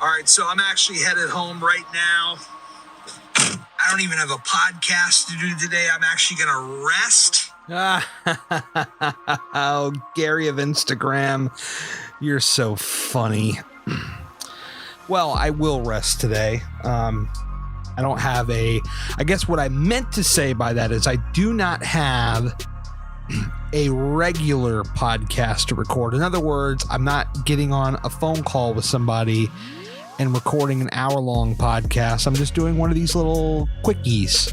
All right, so I'm actually headed home right now. I don't even have a podcast to do today. I'm actually going to rest. Oh, Gary of Instagram, you're so funny. Well, I will rest today. I don't have I guess what I meant to say by that is I do not have a regular podcast to record. In other words, I'm not getting on a phone call with somebody and recording an hour-long podcast. I'm just doing one of these little quickies.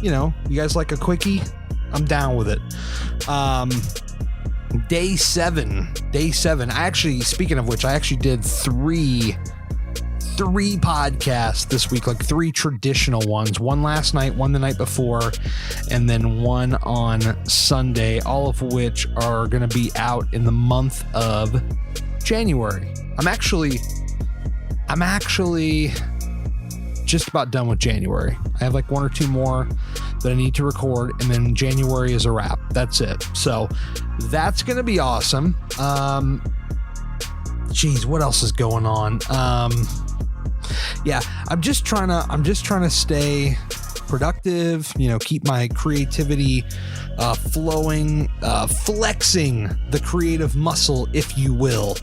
You know, you guys like a quickie? I'm down with it. Day seven. I actually, speaking of which, I actually did three podcasts this week, like three traditional ones. One last night, one the night before, and then one on Sunday, all of which are going to be out in the month of January. I'm actually just about done with January. I have like one or two more that I need to record, and then January is a wrap. That's it. So that's going to be awesome. Geez, what else is going on? Yeah, I'm just trying to stay productive, you know, keep my creativity flowing, flexing the creative muscle, if you will.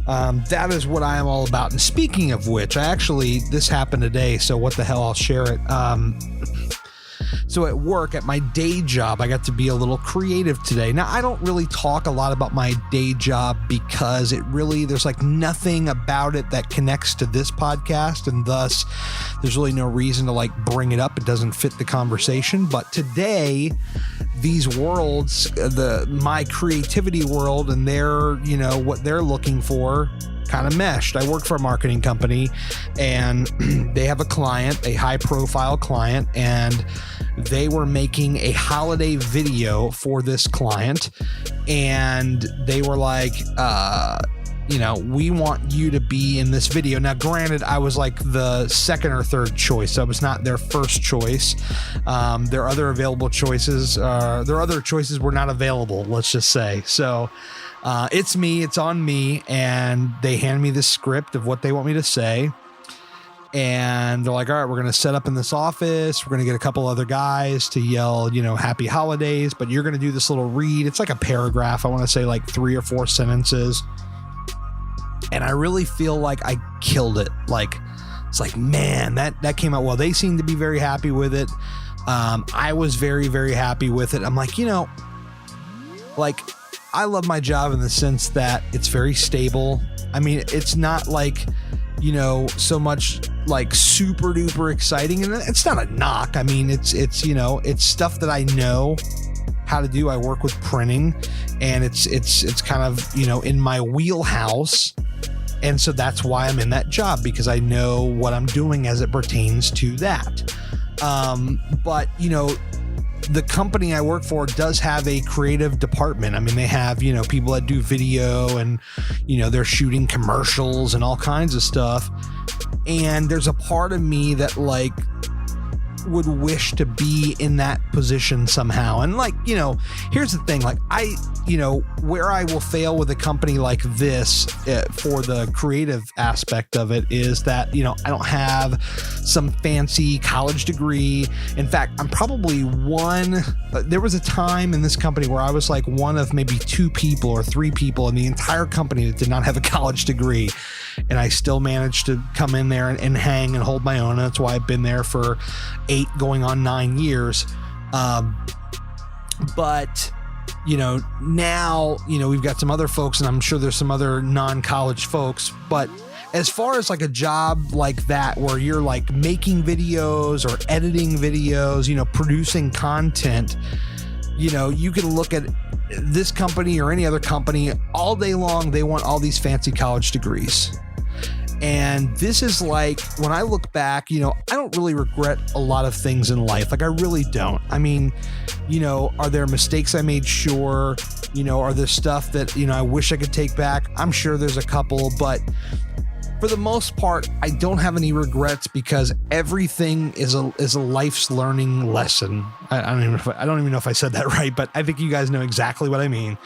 That is what I am all about. And speaking of which, this happened today, so what the hell, I'll share it. So at work, at my day job, I got to be a little creative today. Now, I don't really talk a lot about my day job because there's like nothing about it that connects to this podcast, and thus there's really no reason to like bring it up. It doesn't fit the conversation. But today, these worlds, my creativity world and their, you know, what they're looking for, kind of meshed. I work for a marketing company, and they have a client, a high profile client, and they were making a holiday video for this client, and they were like, you know, we want you to be in this video. Now, granted, I was like the second or third choice. I was not their first choice. Their other available choices, their other choices were not available, let's just say. So it's me, it's on me, and they hand me this script of what they want me to say. And they're like, all right, we're going to set up in this office. We're going to get a couple other guys to yell, you know, happy holidays, but you're going to do this little read. It's like a paragraph. I want to say like 3 or 4 sentences. And I really feel like I killed it. Like, it's like, man, that came out well. They seemed to be very happy with it. I was very, very happy with it. I'm like, you know, like, I love my job in the sense that it's very stable. I mean, it's not like, you know, so much like super duper exciting, and it's not a knock. I mean, it's you know, it's stuff that I know how to do. I work with printing, and it's kind of, you know, in my wheelhouse. And so that's why I'm in that job, because I know what I'm doing as it pertains to that. But, you know, the company I work for does have a creative department. I mean, they have, you know, people that do video, and, you know, they're shooting commercials and all kinds of stuff. And there's a part of me that like would wish to be in that position somehow. And like, you know, here's the thing, like you know, where I will fail with a company like this for the creative aspect of it is that, you know, I don't have some fancy college degree. In fact, I'm probably there was a time in this company where I was like one of maybe 2 people or 3 people in the entire company that did not have a college degree. And I still managed to come in there and hang and hold my own. And that's why I've been there for 8 going on 9 years. But, you know, now, you know, we've got some other folks, and I'm sure there's some other non-college folks. But as far as like a job like that, where you're like making videos or editing videos, you know, producing content, you know, you can look at this company or any other company all day long. They want all these fancy college degrees. And this is like, when I look back, you know, I don't really regret a lot of things in life. Like, I really don't. I mean, you know, are there mistakes I made? Sure. You know, are there stuff that, you know, I wish I could take back? I'm sure there's a couple, but for the most part, I don't have any regrets, because everything is a life's learning lesson. I don't even know if I said that right, but I think you guys know exactly what I mean.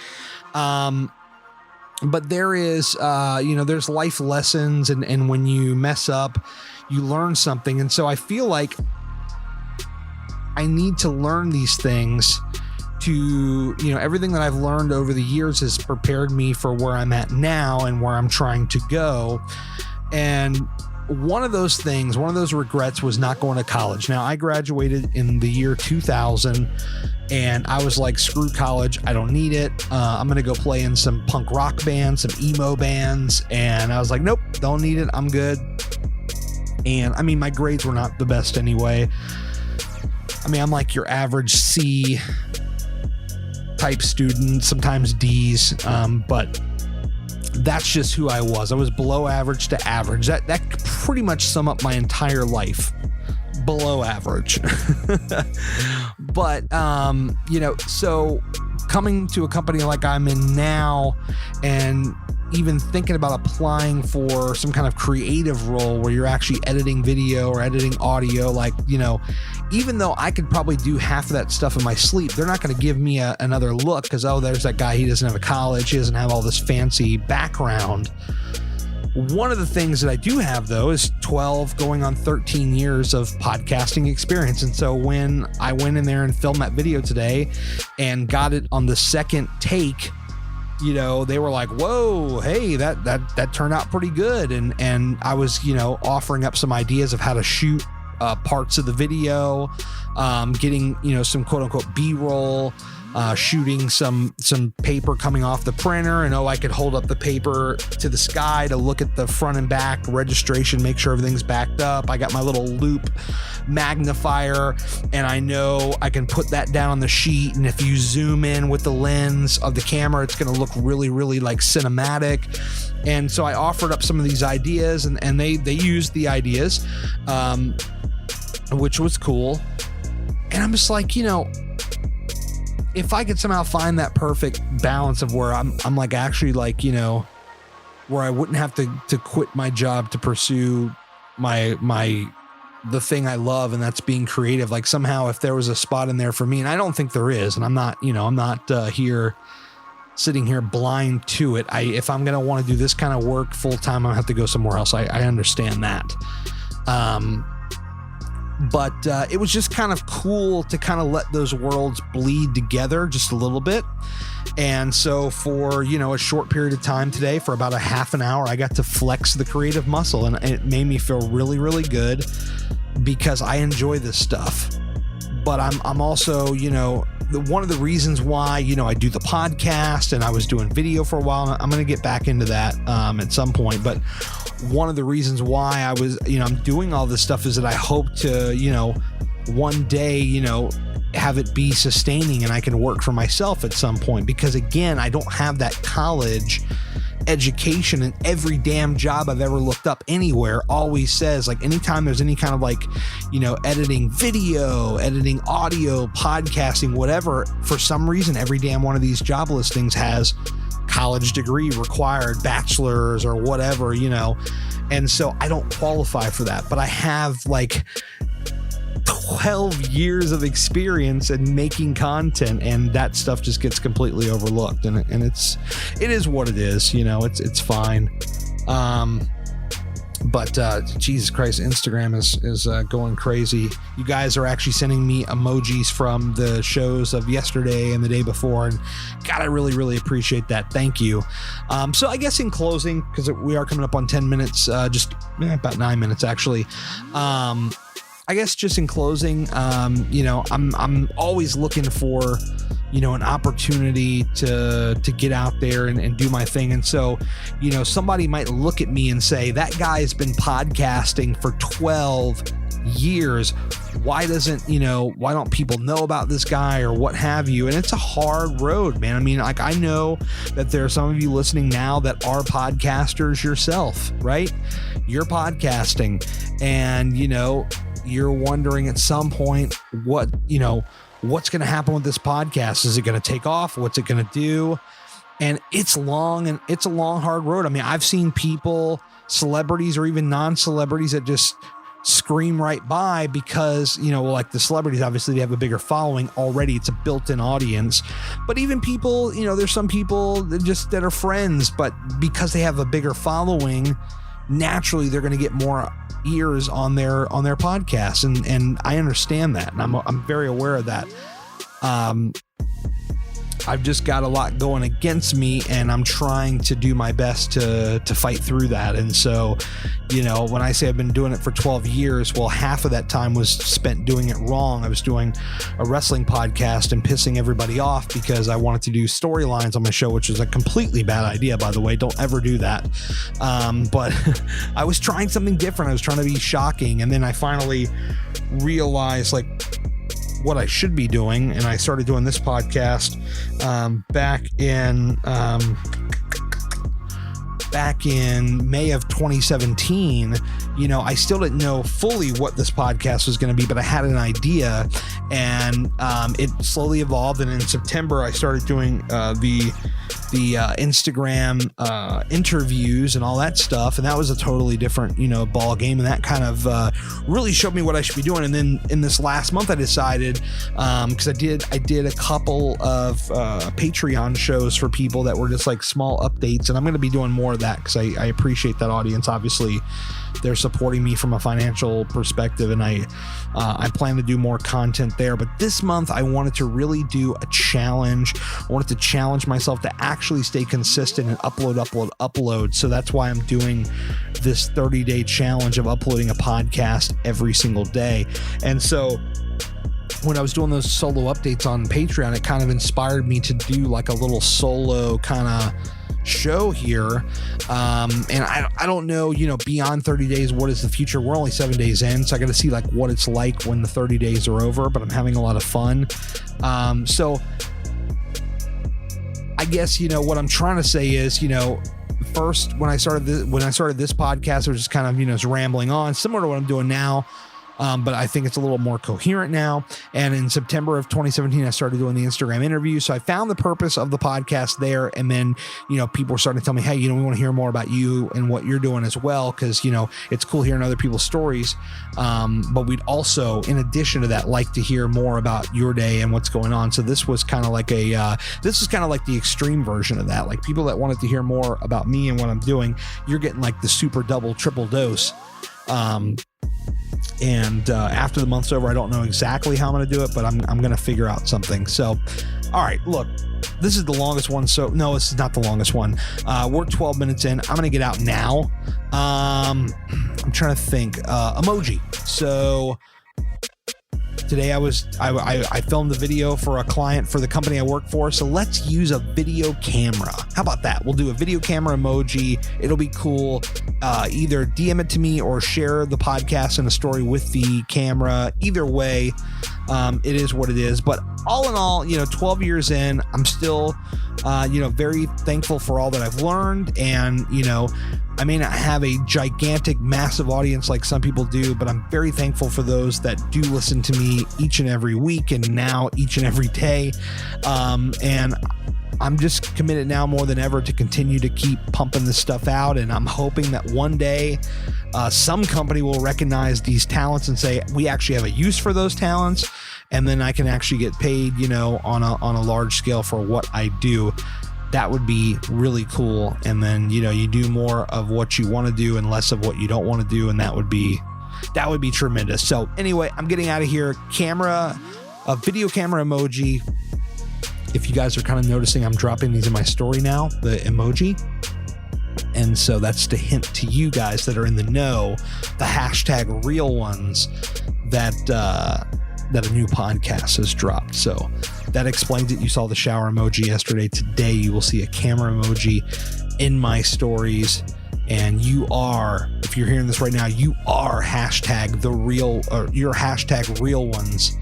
but there is, there's life lessons, and when you mess up, you learn something. And so I feel like I need to learn these things to, everything that I've learned over the years has prepared me for where I'm at now and where I'm trying to go. And one of those regrets was not going to college. Now, I graduated in the year 2000, and I was like, screw college. I don't need it. I'm going to go play in some punk rock bands, some emo bands. And I was like, nope, don't need it. I'm good. And I mean, my grades were not the best anyway. I mean, I'm like your average C type student, sometimes D's, but that's just who I was. I was below average to average. That pretty much sum up my entire life. Below average. But, so coming to a company like I'm in now, and even thinking about applying for some kind of creative role where you're actually editing video or editing audio, like, even though I could probably do half of that stuff in my sleep, they're not going to give me another look because, there's that guy, he doesn't have a college, he doesn't have all this fancy background. One of the things that I do have, though, is 12 going on 13 years of podcasting experience. And so when I went in there and filmed that video today and got it on the second take, they were like, whoa, hey, that turned out pretty good. And I was, offering up some ideas of how to shoot parts of the video, getting, some quote unquote B-roll, shooting some paper coming off the printer, and I could hold up the paper to the sky to look at the front and back registration, make sure everything's backed up. I got my little loop magnifier, and I know I can put that down on the sheet, and if you zoom in with the lens of the camera, it's going to look really, really like cinematic. And so I offered up some of these ideas, and they used the ideas, which was cool. And I'm just like, if I could somehow find that perfect balance of where I'm like actually like, where I wouldn't have to quit my job to pursue the thing I love, and that's being creative. Like somehow if there was a spot in there for me, and I don't think there is, and I'm not here sitting here blind to it. If I'm going to want to do this kind of work full time, I'll have to go somewhere else. I understand that. But it was just kind of cool to kind of let those worlds bleed together just a little bit. And so for, a short period of time today, for about a half an hour, I got to flex the creative muscle, and it made me feel really, really good because I enjoy this stuff. But I'm also, one of the reasons why, I do the podcast, and I was doing video for a while. I'm going to get back into that at some point. But one of the reasons why I was, I'm doing all this stuff is that I hope to, one day, have it be sustaining and I can work for myself at some point. Because again, I don't have that college education, and every damn job I've ever looked up anywhere always says, like, anytime there's any kind of like, editing video, editing audio, podcasting, whatever, for some reason, every damn one of these job listings has college degree required, bachelor's or whatever, and so I don't qualify for that, but I have like 12 years of experience in making content, and that stuff just gets completely overlooked, and it is what it is, it's fine. But Jesus Christ, Instagram is going crazy. You guys are actually sending me emojis from the shows of yesterday and the day before, and God, I really, really appreciate that. Thank you. So I guess in closing, because we are coming up on 10 minutes, just about 9 minutes actually. I guess just in closing, I'm always looking for, an opportunity to get out there and do my thing. And so, somebody might look at me and say, that guy's been podcasting for 12 years. Why don't people know about this guy or what have you? And it's a hard road, man. I mean, like, I know that there are some of you listening now that are podcasters yourself, right? You're podcasting, and, you're wondering at some point what's going to happen with this podcast. Is it going to take off? What's it going to do? And it's long, and it's a long, hard road. I mean, I've seen people, celebrities or even non-celebrities, that just scream right by because, you know, like the celebrities, obviously they have a bigger following already. It's a built-in audience. But even people, you know, there's some people that are friends, but because they have a bigger following, naturally they're going to get more ears on their podcast. And I understand that. And I'm very aware of that. I've just got a lot going against me, and I'm trying to do my best to fight through that. And so, you know, when I say I've been doing it for 12 years, well, half of that time was spent doing it wrong. I was doing a wrestling podcast and pissing everybody off because I wanted to do storylines on my show, which is a completely bad idea, by the way. Don't ever do that. But I was trying something different. I was trying to be shocking. And then I finally realized, like, what I should be doing, and I started doing this podcast back in May of 2017. You know, I still didn't know fully what this podcast was going to be, but I had an idea, and it slowly evolved. And in September, I started doing the Instagram interviews and all that stuff, and that was a totally different, you know, ball game, and that kind of really showed me what I should be doing. And then in this last month, I decided, because I did a couple of Patreon shows for people that were just like small updates, and I'm going to be doing more of that because I appreciate that audience. Obviously, they're supporting me from a financial perspective, and I plan to do more content there. But this month, I wanted to really do a challenge. I wanted to challenge myself to actually stay consistent and upload. So that's why I'm doing this 30-day challenge of uploading a podcast every single day. And so when I was doing those solo updates on Patreon, it kind of inspired me to do like a little solo kind of show here. And I don't know, you know, beyond 30 days, what is the future? We're only 7 days in, so I got to see like what it's like when the 30 days are over, but I'm having a lot of fun. So I guess, you know, what I'm trying to say is, you know, first, when I started this podcast, I was just kind of, you know, just rambling on, similar to what I'm doing now. But I think it's a little more coherent now. And in September of 2017, I started doing the Instagram interview. So I found the purpose of the podcast there. And then, you know, people were starting to tell me, hey, you know, we want to hear more about you and what you're doing as well. Cause, you know, it's cool hearing other people's stories. But we'd also, in addition to that, like to hear more about your day and what's going on. So this was kind of like the extreme version of that. Like people that wanted to hear more about me and what I'm doing, you're getting like the super double, triple dose. And after the month's over, I don't know exactly how I'm going to do it, but I'm going to figure out something. So, all right, look, this is the longest one. So no, this is not the longest one. We're 12 minutes in. I'm going to get out now. I'm trying to think, emoji. So today I filmed the video for a client for the company I work for. So let's use a video camera. How about that? We'll do a video camera emoji. It'll be cool. Either DM it to me or share the podcast and a story with the camera. Either way, it is what it is. But all in all, you know, 12 years in, I'm still, you know, very thankful for all that I've learned. And, you know, I may not have a gigantic, massive audience like some people do, but I'm very thankful for those that do listen to me each and every week and now each and every day. And I'm just committed now more than ever to continue to keep pumping this stuff out. And I'm hoping that one day some company will recognize these talents and say, we actually have a use for those talents. And then I can actually get paid, you know, on a large scale for what I do. That would be really cool. And then, you know, you do more of what you want to do and less of what you don't want to do. And that would be tremendous. So anyway, I'm getting out of here. A video camera emoji. If you guys are kind of noticing, I'm dropping these in my story now, the emoji. And so that's the hint to you guys that are in the know, the hashtag real ones that a new podcast has dropped. So that explains it. You saw the shower emoji yesterday. Today you will see a camera emoji in my stories. And you are, if you're hearing this right now, you are hashtag the real, or you're hashtag real ones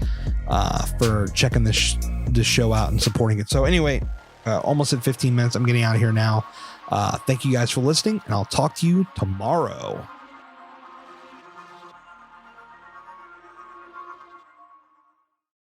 for checking this show out and supporting it. So anyway, almost at 15 minutes. I'm getting out of here now. Thank you guys for listening, and I'll talk to you tomorrow.